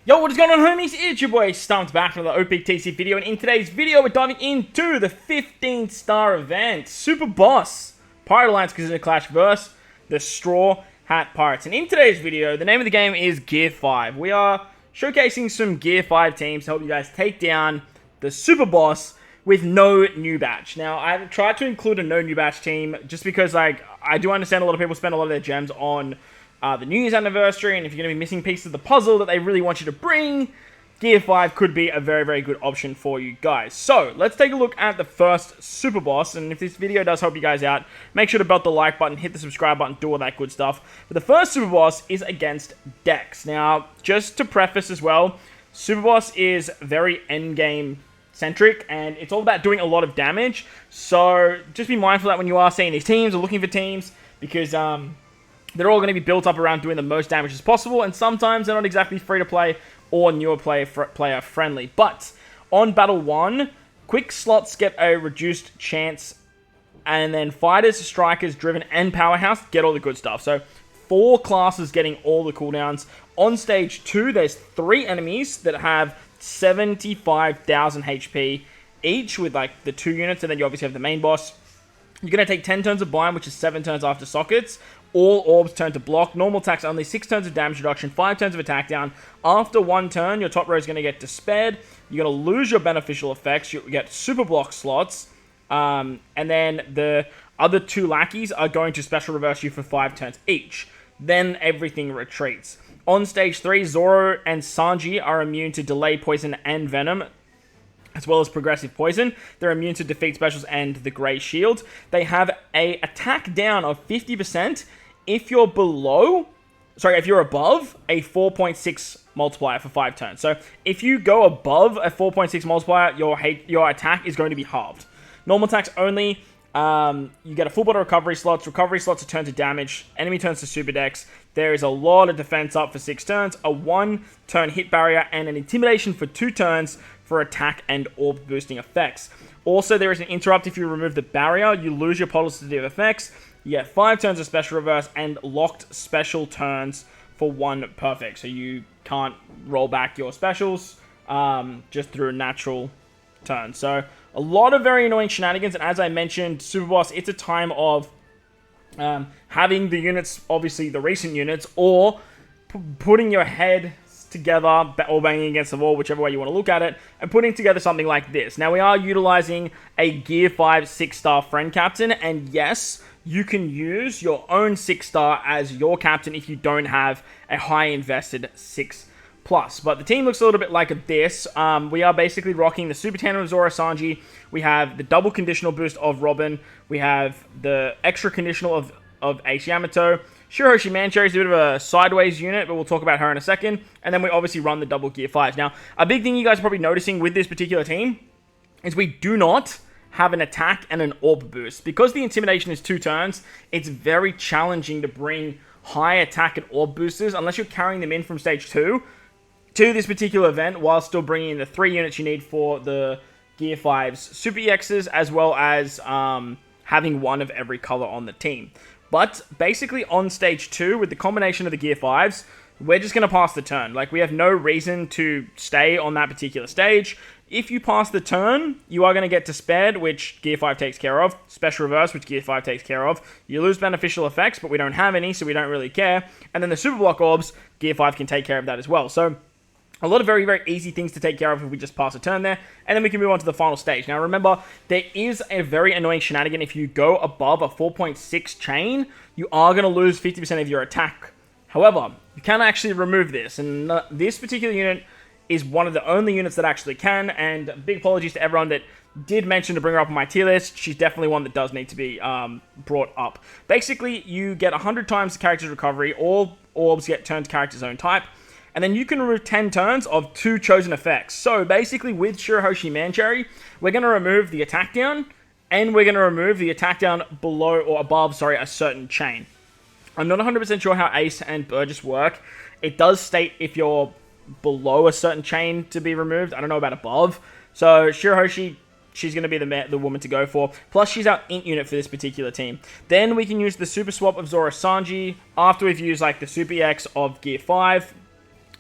Yo, what is going on, homies? It's your boy StumpD back from the OPTC video, and in today's video, we're diving into the 15-star event, Super Boss Pirate Alliance Casino Clash vs. the Straw Hat Pirates. And in today's video, the name of the game is Gear 5. We are showcasing some Gear 5 teams to help you guys take down the Super Boss with no new batch. Now, I've tried to include a no new batch team just because, I do understand a lot of people spend a lot of their gems on the New Year's anniversary, and if you're going to be missing pieces of the puzzle that they really want you to bring, Gear 5 could be a very, very good option for you guys. So, let's take a look at the first Super Boss, and if this video does help you guys out, make sure to belt the like button, hit the subscribe button, do all that good stuff. But the first Super Boss is against Dex. Now, just to preface as well, Super Boss is very endgame centric, and it's all about doing a lot of damage, so just be mindful that when you are seeing these teams or looking for teams, because they're all going to be built up around doing the most damage as possible, and sometimes they're not exactly free-to-play or newer player friendly. But on Battle 1, quick slots get a reduced chance, and then fighters, strikers, driven, and powerhouse get all the good stuff. So 4 classes getting all the cooldowns. On stage 2, there's 3 enemies that have 75,000 HP each with the 2 units, and then you obviously have the main boss. You're going to take 10 turns of Baam, which is 7 turns after sockets. All orbs turn to block. Normal attacks only 6 turns of damage reduction, 5 turns of attack down. After 1 turn, your top row is going to get despaired. You're going to lose your beneficial effects. You get super block slots. And then the other 2 lackeys are going to special reverse you for 5 turns each. Then everything retreats. On stage 3, Zoro and Sanji are immune to delay, poison, and venom, as well as progressive poison. They're immune to defeat specials and the grey shield. They have a attack down of 50% if you're above a 4.6 multiplier for 5 turns. So if you go above a 4.6 multiplier, your attack is going to be halved. Normal attacks only. You get a full body recovery slots. Recovery slots are turned to damage. Enemy turns to super dex. There is a lot of defense up for 6 turns. A 1-turn hit barrier and an intimidation for 2 turns for attack and orb boosting effects. Also, there is an interrupt if you remove the barrier. You lose your positive effects. You get 5 turns of special reverse and locked special turns for 1 perfect. So you can't roll back your specials just through a natural turn. So a lot of very annoying shenanigans. And as I mentioned, Super Boss, it's a time of having the units, obviously the recent units, or putting your head together or banging against the wall, whichever way you want to look at it, and putting together something like this. Now, we are utilizing a Gear 5 6-star friend captain, and yes, you can use your own 6-star as your captain if you don't have a high invested 6+. But the team looks a little bit like this. We are basically rocking the Super Tandem of Zoro Sanji. We have the double conditional boost of Robin. We have the extra conditional of Ace Yamato. Shoutout Mancherry is a bit of a sideways unit, but we'll talk about her in a second. And then we obviously run the double Gear 5s. Now, a big thing you guys are probably noticing with this particular team is we do not have an attack and an orb boost. Because the intimidation is 2 turns, it's very challenging to bring high attack and orb boosters unless you're carrying them in from stage 2 to this particular event, while still bringing in the 3 units you need for the Gear 5's Super EXs, as well as having 1 of every color on the team. But basically on stage 2, with the combination of the Gear 5s, we're just going to pass the turn. We have no reason to stay on that particular stage. If you pass the turn, you are going to get despaired, which Gear 5 takes care of. Special reverse, which Gear 5 takes care of. You lose beneficial effects, but we don't have any, so we don't really care. And then the super block orbs, Gear 5 can take care of that as well. So a lot of very, very easy things to take care of if we just pass a turn there. And then we can move on to the final stage. Now, remember, there is a very annoying shenanigan. If you go above a 4.6 chain, you are going to lose 50% of your attack. However, you can actually remove this. And this particular unit is one of the only units that actually can. And big apologies to everyone that did mention to bring her up on my tier list. She's definitely one that does need to be brought up. Basically, you get 100 times the character's recovery. All orbs get turned to character's own type. And then you can remove 10 turns of 2 chosen effects. So basically with Shoutout Mancherry, we're going to remove the attack down, and we're going to remove the attack down below or above, a certain chain. I'm not 100% sure how Ace and Burgess work. It does state if you're below a certain chain to be removed. I don't know about above. So Shoutout, she's going to be the woman to go for. Plus, she's our int unit for this particular team. Then we can use the super swap of Zoro Sanji after we've used the Super EX of Gear 5.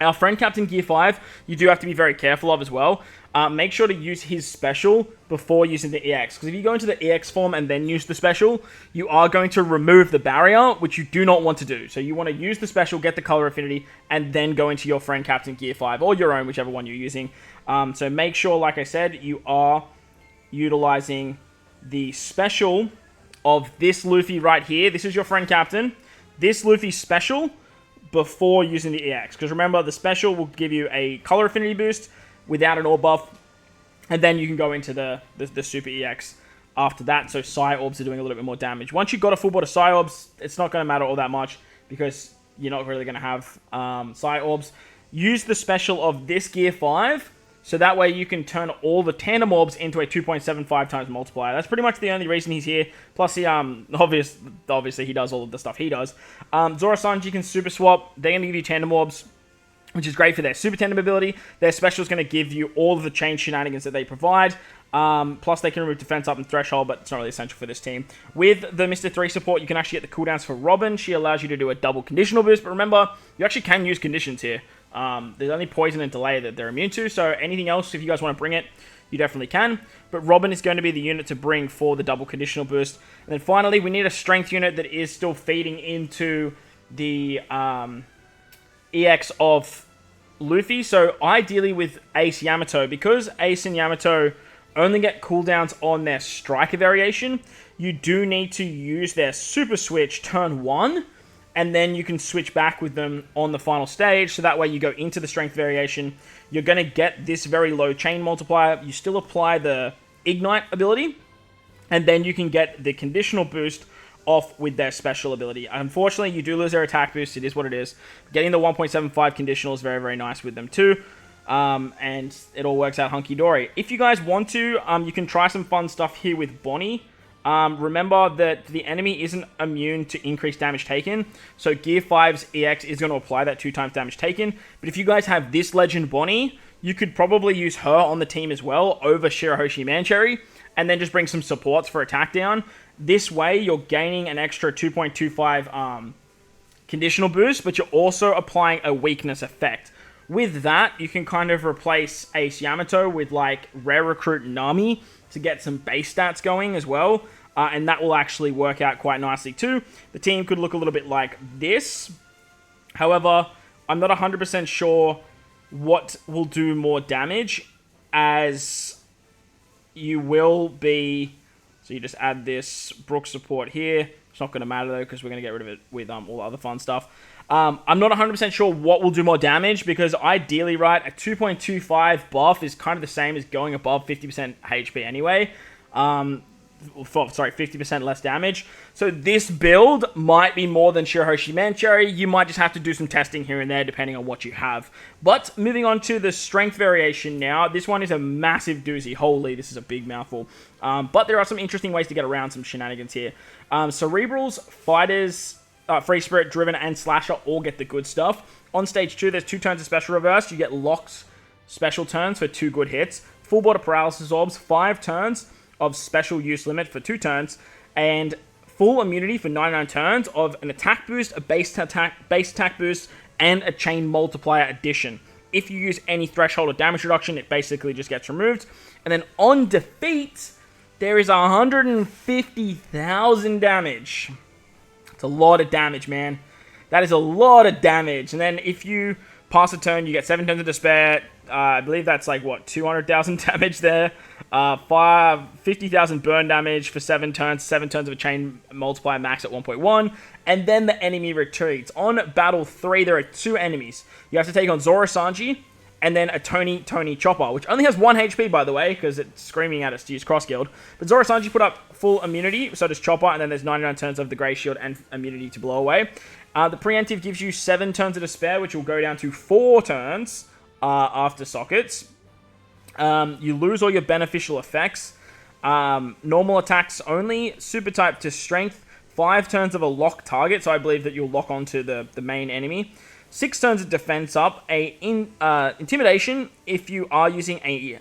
Our friend Captain Gear 5, you do have to be very careful of as well. Make sure to use his special before using the EX. Because if you go into the EX form and then use the special, you are going to remove the barrier, which you do not want to do. So you want to use the special, get the color affinity, and then go into your friend Captain Gear 5, or your own, whichever one you're using. So make sure, like I said, you are utilizing the special of this Luffy right here. This is your friend Captain. This Luffy special before using the EX. Because remember, the special will give you a color affinity boost without an orb buff. And then you can go into the Super EX after that. So Psy Orbs are doing a little bit more damage. Once you've got a full board of Psy Orbs, it's not going to matter all that much. Because you're not really going to have Psy Orbs. Use the special of this Gear 5. So that way you can turn all the Tandem Orbs into a 2.75 times multiplier. That's pretty much the only reason he's here. Plus, he obviously he does all of the stuff he does. Zoro Sanji can Super Swap. They're going to give you Tandem Orbs, which is great for their Super Tandem ability. Their special is going to give you all of the chain shenanigans that they provide. Plus, they can remove Defense Up and Threshold, but it's not really essential for this team. With the Mr. 3 support, you can actually get the cooldowns for Robin. She allows you to do a double conditional boost. But remember, you actually can use conditions here. There's only poison and delay that they're immune to, so anything else, if you guys want to bring it, you definitely can. But Robin is going to be the unit to bring for the double conditional boost. And then finally, we need a strength unit that is still feeding into the EX of Luffy. So ideally with Ace Yamato, because Ace and Yamato only get cooldowns on their striker variation, you do need to use their super switch turn 1. And then you can switch back with them on the final stage. So that way you go into the strength variation. You're going to get this very low chain multiplier. You still apply the Ignite ability. And then you can get the conditional boost off with their special ability. Unfortunately, you do lose their attack boost. It is what it is. Getting the 1.75 conditional is very, very nice with them too. And it all works out hunky-dory. If you guys want to, you can try some fun stuff here with Bonnie. Remember that the enemy isn't immune to increased damage taken, so Gear 5's EX is going to apply that 2 times damage taken. But if you guys have this Legend Bonnie, you could probably use her on the team as well over Shirahoshi Mancherry, and then just bring some supports for attack down. This way, you're gaining an extra 2.25 conditional boost, but you're also applying a weakness effect. With that, you can kind of replace Ace Yamato with like Rare Recruit Nami to get some base stats going as well. And that will actually work out quite nicely too. The team could look a little bit like this. However, I'm not 100% sure what will do more damage, as you will be... So you just add this Brook support here. It's not going to matter though, because we're going to get rid of it with all the other fun stuff. I'm not 100% sure what will do more damage, because ideally, right, a 2.25 buff is kind of the same as going above 50% HP anyway. 50% less damage. So this build might be more than Shirahoshi Mancherry. You might just have to do some testing here and there, depending on what you have. But moving on to the strength variation now. This one is a massive doozy. Holy, this is a big mouthful. But there are some interesting ways to get around some shenanigans here. Cerebrals, Fighters... Free Spirit, Driven, and Slasher all get the good stuff. On stage 2, there's 2 turns of Special Reverse. You get locked special turns for 2 good hits. Full Board of Paralysis Orbs, 5 turns of Special Use Limit for 2 turns. And full immunity for 99 turns of an attack boost, a base attack boost, and a chain multiplier addition. If you use any threshold or damage reduction, it basically just gets removed. And then on defeat, there is 150,000 damage. It's a lot of damage, man. That is a lot of damage. And then if you pass a turn, you get 7 turns of Despair. I believe that's like, what, 200,000 damage there. 50,000 burn damage for 7 turns. 7 turns of a chain multiplier max at 1.1. And then the enemy retreats. On Battle 3, there are 2 enemies. You have to take on Zoro Sanji and then a Tony Chopper, which only has 1 HP, by the way, because it's screaming at us to use Cross Guild. But Zoro Sanji put up full immunity, so does Chopper, and then there's 99 turns of the Grey Shield and immunity to blow away. The preemptive gives you 7 turns of Despair, which will go down to 4 turns after sockets. You lose all your beneficial effects. Normal attacks only. Super type to Strength. 5 turns of a lock target, so I believe that you'll lock onto the main enemy. 6 turns of defense up, intimidation. If you are using a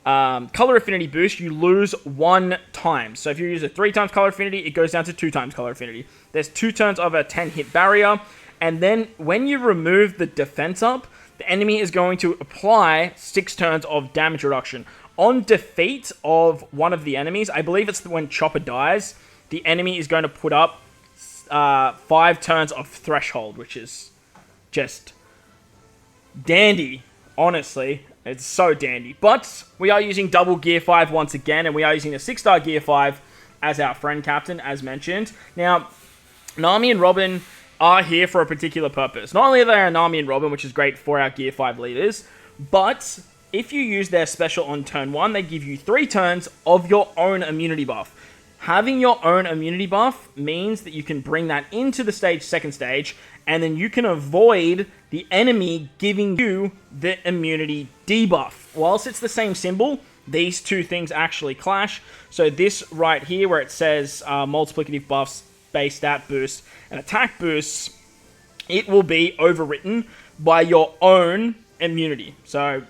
color affinity boost, you lose 1 time. So if you use a 3 times color affinity, it goes down to 2 times color affinity. There's 2 turns of a 10 hit barrier, and then when you remove the defense up, the enemy is going to apply 6 turns of damage reduction. On defeat of one of the enemies, I believe it's when Chopper dies, the enemy is going to put up 5 turns of threshold, which is just dandy, honestly. It's so dandy. But we are using double Gear 5 once again, and we are using the 6-star Gear 5 as our friend captain, as mentioned. Now, Nami and Robin are here for a particular purpose. Not only are they Nami and Robin, which is great for our Gear 5 leaders, but if you use their special on turn 1, they give you 3 turns of your own immunity buff. Having your own immunity buff means that you can bring that into the second stage, and then you can avoid the enemy giving you the immunity debuff. Whilst it's the same symbol, these two things actually clash. So this right here, where it says multiplicative buffs, base stat boost, and attack boosts, it will be overwritten by your own immunity. So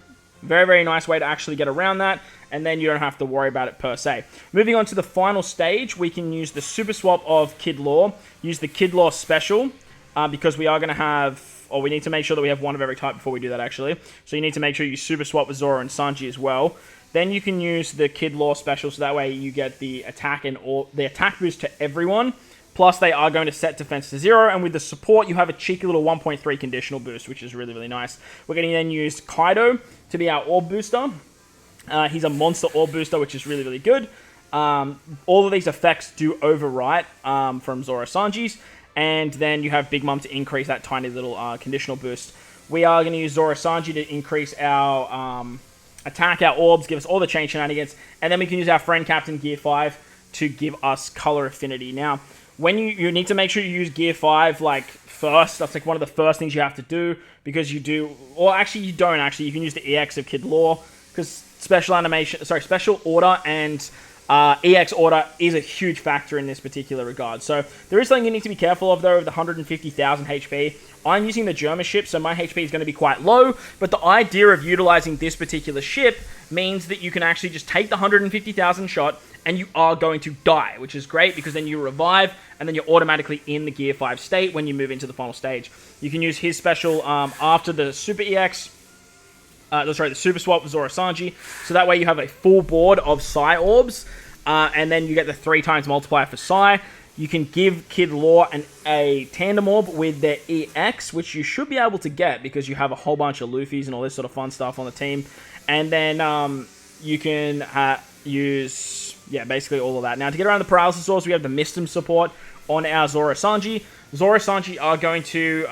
very, very nice way to actually get around that, and then you don't have to worry about it per se. Moving on to the final stage, we can use the super swap of Kid Law, use the Kid Law special, because we are going to have, or we need to make sure that we have one of every type before we do that actually. So you need to make sure you super swap with Zoro and Sanji as well. Then you can use the Kid Law special, so that way you get the attack and the attack boost to everyone. Plus, they are going to set defense to 0, and with the support, you have a cheeky little 1.3 conditional boost, which is really, really nice. We're going to then use Kaido to be our orb booster. He's a monster orb booster, which is really, really good. All of these effects do overwrite from Zoro Sanji's, and then you have Big Mom to increase that tiny little conditional boost. We are going to use Zoro Sanji to increase our attack, our orbs, give us all the chain shenanigans, and then we can use our friend Captain Gear 5 to give us color affinity. Now, when you need to make sure you use Gear 5 like first. That's like one of the first things you have to do, because you do, or actually you don't actually. You can use the EX of Kid Law, because special order and EX order is a huge factor in this particular regard. So there is something you need to be careful of though, with the 150,000 HP. I'm using the Germa ship, so my HP is going to be quite low, but the idea of utilizing this particular ship means that you can actually just take the 150,000 shot and you are going to die, which is great because then you revive and then you're automatically in the Gear 5 state when you move into the final stage. You can use his special after the Super EX, the Super Swap with Zoro Sanji, so that way you have a full board of Psy Orbs, and then you get the 3 times multiplier for Psy. You can give Kid Law a Tandem Orb with their EX, which you should be able to get because you have a whole bunch of Luffys and all this sort of fun stuff on the team. And then you can use, basically all of that. Now, to get around the Paralysis Source, we have the Mistum support on our Zoro Sanji. Zoro Sanji are going to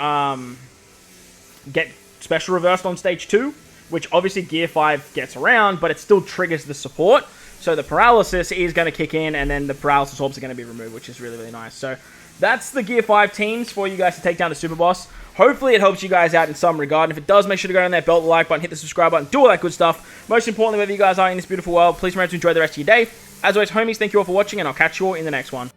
get Special Reversed on Stage 2, which obviously Gear 5 gets around, but it still triggers the support. So the Paralysis is going to kick in, and then the Paralysis Orbs are going to be removed, which is really, really nice. So that's the Gear 5 teams for you guys to take down the Super Boss. Hopefully it helps you guys out in some regard. And if it does, make sure to go down there, belt the like button, hit the subscribe button, do all that good stuff. Most importantly, wherever you guys are in this beautiful world, please remember to enjoy the rest of your day. As always, homies, thank you all for watching, and I'll catch you all in the next one.